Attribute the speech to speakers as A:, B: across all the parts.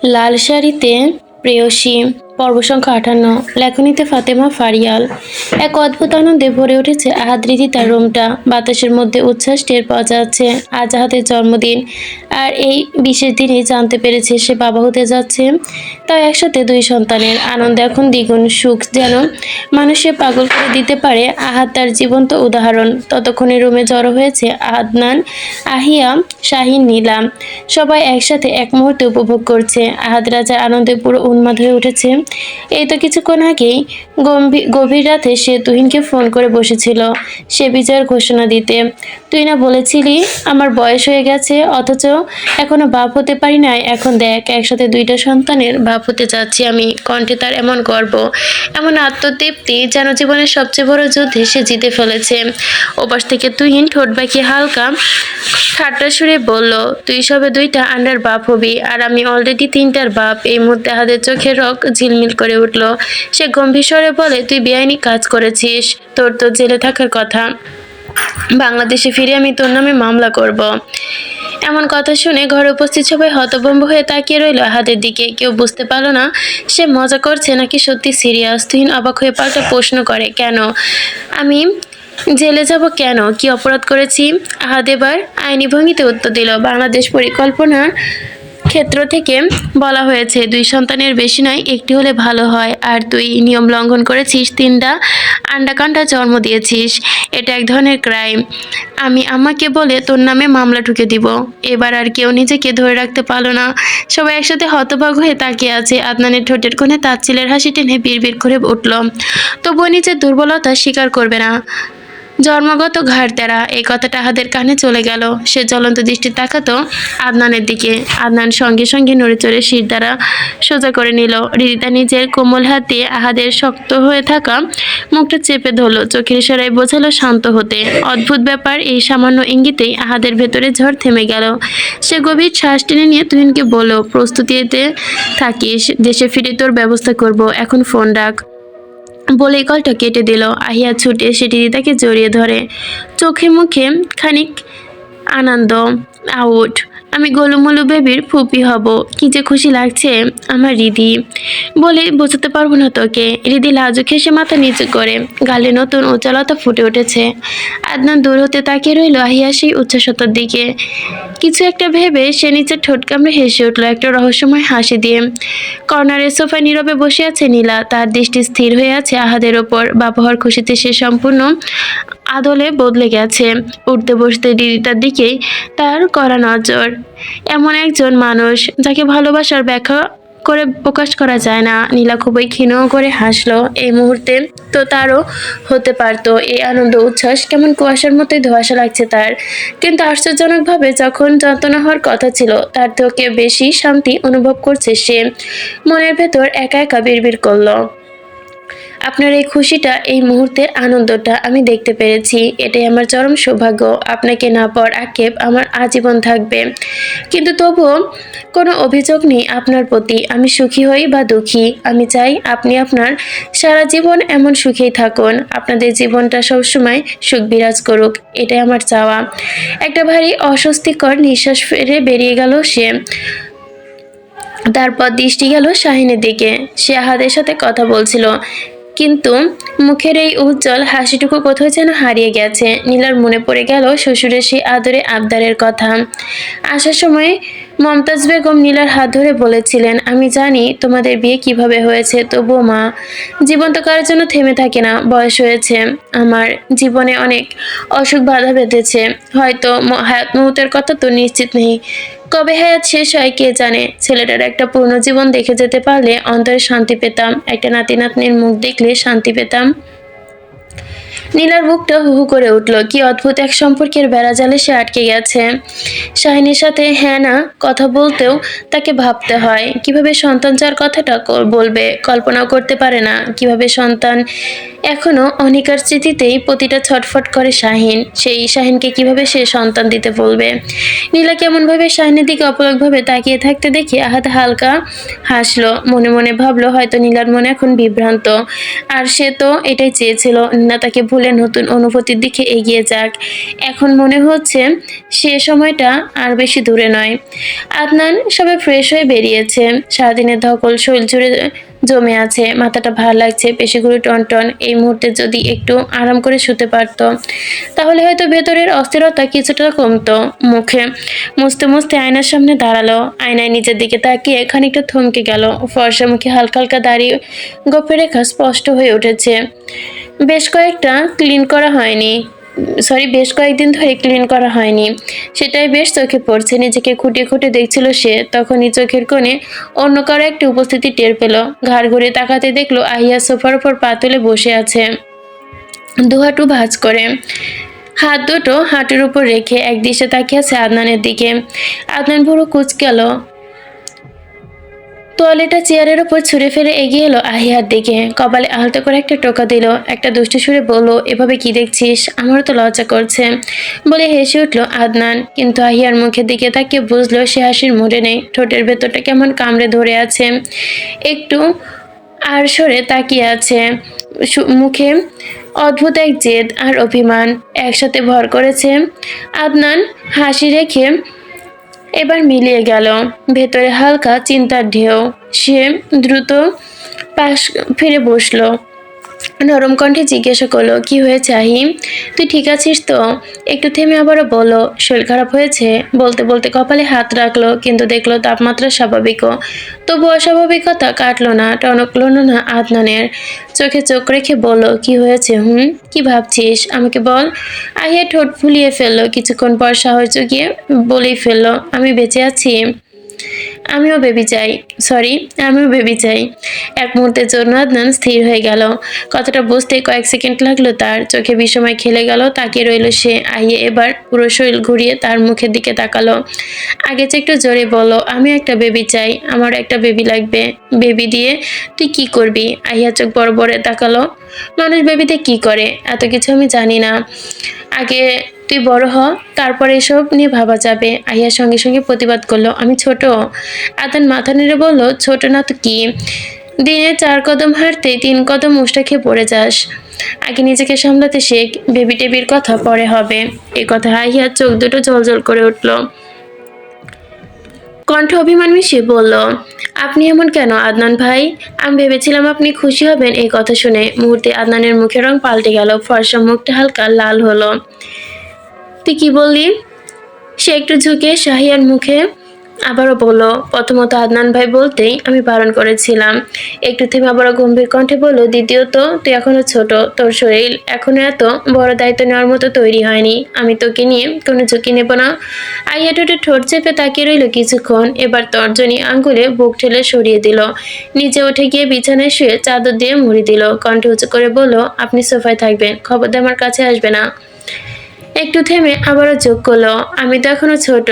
A: লাল শাড়িতে প্রেয়সী পর্ব সংখ্যা 58 লেখনীতে ফাতেমা ফারিয়াল। এক অদ্ভুত আনন্দে ভরে উঠেছে আহাদ তার রুমটা। বাতাসের মধ্যে উচ্ছ্বাস টের পাওয়া যাচ্ছে। আজ আহাদের জন্মদিন, আর এই বিশেষ দিনেই জানতে পেরেছে সে বাবা হতে যাচ্ছে। তাই একসাথে দুই সন্তানের আনন্দ এখন দ্বিগুণ। সুখ যেন মানুষকে পাগল করে দিতে পারে। আহাদ তার জীবন্ত উদাহরণ। ততক্ষণে রুমে জড়ো হয়েছে আদনান, আহিয়া, শাহিন, নীলা। সবাই একসাথে এক মুহূর্তে উপভোগ করছে। আহাদ রাজার আনন্দে পুরো উন্মাদ হয়ে উঠেছে। এই তো কিছুক্ষণ আগেই গভীর রাতে সে তুহিনকে ফোন করে বসেছিল সে বিজয়ের ঘোষণা দিতে। তুই না বলেছিলি আমার বয়স হয়ে গেছে, অথচ এখনো বাপ হতে পারি নাই। এখন দেখ, একসাথে দুইটা সন্তানের বাপ হতে যাচ্ছি আমি। কণ্ঠে তার এমন গর্ব, এমন আত্মতৃপ্তি, যেন জীবনের সবচেয়ে বড় যুদ্ধে সে জিতে ফেলেছে। ওপাশ থেকে তুহিন ঠোঁট বাঁকিয়ে হালকা ঠাট্টা সুরে বলল, তুই সবে দুইটা আন্ডার বাপ হবি, আর আমি অলরেডি তিনটার বাপ। এই মুহূর্তে হাতের চোখের রক ঝিলমিল করে উঠল। সে গম্ভীর স্বরে বলে, তুই বেআইনি কাজ করেছিস, তোর তো জেলে থাকার কথা। বাংলাদেশে ফিরে আমি তোর নামে মামলা করব। এমন কথা শুনে ঘরে উপস্থিত সবাই হতভম্ব হয়ে তাকিয়ে রইল আহাদের দিকে। কেউ বুঝতে পারল না সে মজা করছে নাকি সত্যি সিরিয়াস। তুহিন অবাক হয়ে পাল্টা প্রশ্ন করে, কেন আমি জেলে যাব? কেন? কি অপরাধ করেছি? আহাদ এবার আইনি ভঙ্গিতে উত্তর দিল, বাংলাদেশ পরিকল্পনার ক্ষেত্র থেকে বলা হয়েছে দুই সন্তানের বেশি নয়, একটি হলে ভালো হয়। আর তুই নিয়ম লঙ্ঘন করেছিস, তিনটা আন্ডাকান্ডা জন্ম দিয়েছিস। এটা এক ধরনের ক্রাইম। আমি আমাকে বলে তোর নামে মামলা ঠুকে দিব। এবার আর কেউ নিজেকে ধরে রাখতে পারলো না। সবাই একসাথে হতবাক হয়ে তাকিয়ে আছে। আদনানের ঠোঁটের কোণে তাচ্ছিলের হাসি টেনে বিড়বিড় করে উঠল। তবুও নিজের দুর্বলতা স্বীকার করবে না। জন্মগত ঘাড় তেরা, এই কথাটা আহাদের কানে চলে গেল। সে জ্বলন্ত দৃষ্টি তাকাতো আদনানের দিকে। আদনান সঙ্গে সঙ্গে নড়ে চড়ে শির দ্বারা সোজা করে নিল। রিদিতা নিজের কোমল হাত দিয়ে আহাদের শক্ত হয়ে থাকা মুখটা চেপে ধরলো। চোখের ইশারায় বোঝালো শান্ত হতে। অদ্ভুত ব্যাপার, এই সামান্য ইঙ্গিতেই আহাদের ভেতরে ঝড় থেমে গেল। সে গভীর শ্বাস টেনে নিয়ে তুহিনকে বলল, প্রস্তুতিতে থাকিস, দেশে ফিরে তোর ব্যবস্থা করব। এখন ফোন রাখ। বলেই কলটা কেটে দিল। আহিয়া ছুটে সেটি তাকে জড়িয়ে ধরে, চোখে মুখে খানিক আনন্দ। আউট, আমি গোলুমলু বেবির ফুপি হব। কি যে খুশি লাগছে আমার রিদি, বলে বোঝাতে পারবো না তোকে। রিদি লাজুক হেসে মাথা নিচু করে, গালে নতুন উজ্জ্বলতা ফুটে উঠেছে। আদনান দূর হতে তাকিয়ে রইল আহিয়া সেই উচ্ছ্বাসতার দিকে। কিছু একটা ভেবে সে নিচে ঠোঁট কামড়ে হেসে উঠল একটা রহস্যময় হাসি দিয়ে। কর্নারের সোফায় নীরবে বসে আছে নীলা। তার দৃষ্টি স্থির হয়ে আছে আহাদের ওপর। বাবা হওয়ার খুশিতে সে সম্পূর্ণ আদলে বদলে গেছে। উঠতে বসতে রিদিতার দিকেই তার কড়া নজর। এমন একজন মানুষ যাকে ভালোবাসার ব্যাখ্যা করে প্রকাশ করা যায় না। নীলা খুবই ক্ষীণ করে হাসলো। এই মুহূর্তে তো তারও হতে পারতো। এই আনন্দ উচ্ছ্বাস কেমন কুয়াশার মতোই ধোঁয়াশা লাগছে তার। কিন্তু আশ্চর্যজনকভাবে যখন যন্ত্রণা হওয়ার কথা ছিল, তার থেকে বেশি শান্তি অনুভব করছে সে। মনের ভেতর একা একা বিড়বিড় করলো, আপনার এই খুশিটা, এই মুহূর্তের আনন্দটা আমি দেখতে পেরেছি। এটাই আমার চরম সৌভাগ্য। আপনাকে না পাওয়ার আক্ষেপ আমার আজীবন থাকবে, কিন্তু তবুও কোনো অভিযোগ নেই আপনার প্রতি। আমি সুখী হই বা দুঃখী, আমি চাই আপনি আপনার সারা জীবন এমন সুখেই থাকুন। আপনাদের জীবনটা সবসময় সুখ বিরাজ করুক, এটাই আমার চাওয়া। একটা ভারী অস্বস্তিকর নিঃশ্বাস ফেলে বেরিয়ে গেল সে। তারপর দৃষ্টি গেল শাহিনের দিকে। সে আহাদের সাথে কথা বলছিল, কিন্তু মুখের এই উজ্জ্বল হাসিটুকু কোথাও যেন হারিয়ে গেছে। নীলার মনে পড়ে গেল শ্বশুরের সেই আদরে আবদারের কথা। আসার সময় মমতাজ বেগম নীলার হাত ধরে বলেছিলেন, আমি জানি তোমাদের বিয়ে কিভাবে হয়েছে, তবুও মা, জীবন তো কারোর জন্য থেমে থাকে না। বয়স হয়েছে, আমার জীবনে অনেক অসুখ বাধা বেঁধেছে। হয়তো হায়াত মুহূর্তের কথা তো নিশ্চিত নেই, কবে হায়াত শেষ হয় কে জানে। ছেলেটার একটা পূর্ণ জীবন দেখে যেতে পারলে অন্তরে শান্তি পেতাম। একটা নাতি নাতনির মুখ দেখলে শান্তি পেতাম। নীলার বুকটা হু হু করে উঠল। কি অদ্ভুত এক সম্পর্কের বেড়াজালে সে আটকে গেছে। শাহিনীর সাথে হ্যাঁ না কথা বলতেও তাকে ভাবতে হয়। কিভাবে সন্তান চার কথাটা বলবে কল্পনাও করতে পারে না। কিভাবে সন্তান এখনো অনিকার স্মৃতিতেই প্রতিটা ছটফট করে শাহিন। সেই শাহিনকে কিভাবে সে সন্তান দিতে বলবে। নীলা কেমনভাবে শাহিনের দিকে অপলকভাবে তাকিয়ে থাকতে দেখে আহাদ হালকা হাসলো। মনে মনে ভাবলো হয়তো নীলার মনে এখন বিভ্রান্ত, আর সে তো এটাই চেয়েছিল। নীলা তাকে ভুলে ভুলে নতুন অনুভূতির দিকে এগিয়ে যাক। এখন মনে হচ্ছে সে সময়টা আর বেশি দূরে নয়। আদনান সবে ফ্রেশ হয়ে বেরিয়েছে। সারাদিনের ধকল শরীর জুড়ে জমে আছে, মাথাটা ভার লাগছে, পেশিগুলো টনটন। এই মুহূর্তে যদি একটু আরাম করে শুতে পারতো তাহলে হয়তো ভেতরের অস্থিরতা কিছুটা কমতো। মুখে মুছতে মুছতে আয়নার সামনে দাঁড়ালো। আয়নায় নিজের দিকে তাকিয়ে খানিকটা থমকে গেল। ফর্সা মুখে হালকা হালকা দাড়ি গোঁফের রেখা স্পষ্ট হয়ে উঠেছে। বেশ কয়েকটা ক্লিন করা হয়নি বেশ কয়েকদিন ধরে ক্লিন করা হয়নি, সেটাই বেশ চোখে পড়ছে। নিজেকে খুঁটিয়ে খুঁটিয়ে দেখছিল সে, তখনই চোখের কোণে অন্য কারো একটা উপস্থিতি টের পেল। ঘাড় ঘুরে তাকাতে দেখলো আহিয়া সোফার উপর পা তুলে বসে আছে, দুহাঁটু ভাঁজ করে, হাত দুটো হাঁটুর উপর রেখে একদৃষ্টে তাকিয়ে আছে আদনানের দিকে। আদনান ভুরু কুঁচকাল, তোয়ালেটা চেয়ারের ওপর ছুঁড়ে ফেলে এগিয়ে এলো আহিয়ার দিকে। কপালে আলতো করে একটা টোকা দিল। একটা দুষ্টু সুরে বলল, এভাবে কি দেখছিস? আমারও তো লজ্জা করছে বলে হেসে উঠল আদনান। কিন্তু আহিয়ার মুখের দিকে তাকিয়ে বুঝলো সে হাসির মুডে নেই। ঠোঁটের ভেতরটা কেমন কামড়ে ধরে আছে, একটু আর সরে তাকিয়ে আছে। মুখে অদ্ভুত এক জেদ আর অভিমান একসাথে ভর করেছে। আদনান হাসি রেখে এবার মিলিয়ে গেল, ভেতরে হালকা চিন্তার ঢেউ। সে দ্রুত পাশ ফিরে বসলো, নরম কণ্ঠে জিজ্ঞাসা করলো, কি হয়েছে আহিম? তুই ঠিক আছিস তো? একটু থেমে আবারও বলল, শরীর খারাপ হয়েছে। বলতে বলতে কপালে হাত রাখলো, কিন্তু দেখলো তাপমাত্রা স্বাভাবিকও। তবু অস্বাভাবিকতা কাটলো না, টনকলো না আদনানের। চোখে চোখ রেখে বলল, কি হয়েছে? কি ভাবছিস? আমাকে বল। আহিয়া ঠোঁট ফুলিয়ে ফেললো, কিছুক্ষণ পর সাহস জুগিয়ে বলেই ফেললো, আমি বেঁচে আছি। আমিও বেবি চাই। এক মুহূর্তের জন্য আদনান স্থির হয়ে গেল। কথাটা বুঝতে কয়েক সেকেন্ড লাগলো তার। চোখে বিস্ময় খেলে গেল, তাকিয়ে রইল সে। আহিয়া এবার পুরো শরীর ঘুরিয়ে তার মুখের দিকে তাকালো। আগে চেয়ে একটু জোরে বলল, আমি একটা বেবি চাই, আমার একটা বেবি লাগবে। বেবি দিয়ে তুই কি করবি? আহিয়া চোখ বড় বড় তাকালো। মানুষ বেবিতে কি করে এত কিছু আমি জানি না, আগে তুই বড় হ, তারপরে এসব নিয়ে ভাবা যাবে। আহিয়ার সঙ্গে সঙ্গে প্রতিবাদ করলো, আমি ছোট। আদান মাথা নেড়ে বলল, ছোট না তো কি, দিনে 4 কদম হাঁটতে 3 কদম মুষ্টা খেয়ে পড়ে যাস। আগে নিজেকে সামলাতে শেখ, বেবি টেবির কথা পরে হবে। এ কথা আহিয়ার চোখ দুটো জলজল করে উঠল। কণ্ঠ অভিমান মিশিয়ে বলল, আপনি এমন কেন আদনান ভাই? আমি ভেবেছিলাম আপনি খুশি হবেন এই কথা শুনে। মুহূর্তে আদনানের মুখের রং পাল্টে গেল, ফর্সা মুখটা হালকা লাল হলো। তুই কি বললি? সে একটু ঝুঁকে শাহিয়ার মুখে আবারও বলল, প্রথমত আদনান ভাই বলতেই আমি বারণ করেছিলাম। একটু থেমে আবারও গম্ভীর কণ্ঠে বলল, দ্বিতীয়ত তুই এখনো ছোট, তোর শরীর এখনো এত বড় দায়িত্ব নেওয়ার মতো তৈরি হয়নি। আমি তোকে নিয়ে কোনো ঝুঁকি নেব না। আইয়া ঠোঁট চেপে তাকিয়ে রইল কিছুক্ষণ, এবার তর্জনী আঙ্গুলে বুক ঠেলে সরিয়ে দিল। নিচে উঠে গিয়ে বিছানায় শুয়ে চাদর দিয়ে মুড়ি দিল। কণ্ঠে উঁচু করে বলল, আপনি সোফায় থাকবেন, খবরদার আমার কাছে আসবে না। একটু থেমে আবারও যোগ করলো, আমি তো এখনো ছোট,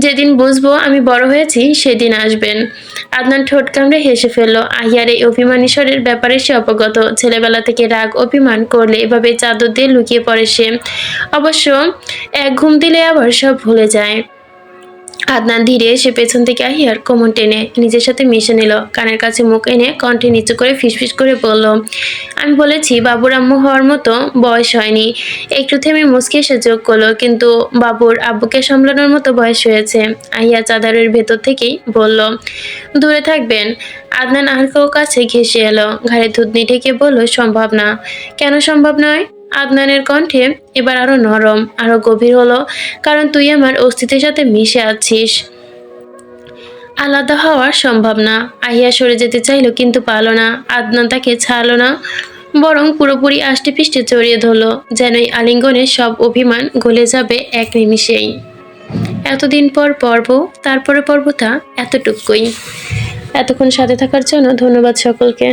A: যেদিন বুঝবো আমি বড় হয়েছি সেদিন আসবেন। আদনান ঠোঁট কামড়ে হেসে ফেলল। আহিয়ার এই অভিমানী স্বরের ব্যাপারে সে অবগত। ছেলেবেলা থেকে রাগ অভিমান করলে এভাবে চাদর দিয়ে লুকিয়ে পড়ে সে। অবশ্য এক ঘুম দিলে আবার সব ভুলে যায়। আদনান ধীরে এসে পেছন থেকে আহিয়ার কোমর টেনে নিজের সাথে মিশে নিল। কানের কাছে মুখ এনে কণ্ঠে নিচু করে ফিসফিস করে বলল, আমি বলেছি বাবুর আম্মু হওয়ার মতো বয়স হয়নি। একটু থেমে মুচকি এসে যোগ করলো, কিন্তু বাবুর আব্বুকে সামলানোর মতো বয়স হয়েছে। আহিয়া চাদরের ভেতর থেকেই বলল, দূরে থাকবেন। আদনান আর কেউ কাছে ঘেঁষে এলো, ঘাড়ে থুতনি ঢেকে বলল, সম্ভব না। কেন সম্ভব নয়? আদনানের কণ্ঠে এবার আরো নরম, আরো গভীর হলো, কারণ তুই আমার অস্তিত্বের সাথে মিশে আছিস, আলাদা হওয়া সম্ভব না। আহিয়া সরে যেতে চাইলো, কিন্তু পারল না। আদনান তাকে ছাড়লো না, বরং পুরোপুরি আষ্টে পিষ্টে জড়িয়ে ধরলো, যেন এই আলিঙ্গনে সব অভিমান গলে যাবে এক নিমিষেই। এতদিন পর পর্ব, তারপরে পর্বটা এতটুকুই। এতক্ষণ সাথে থাকার জন্য ধন্যবাদ সকলকে।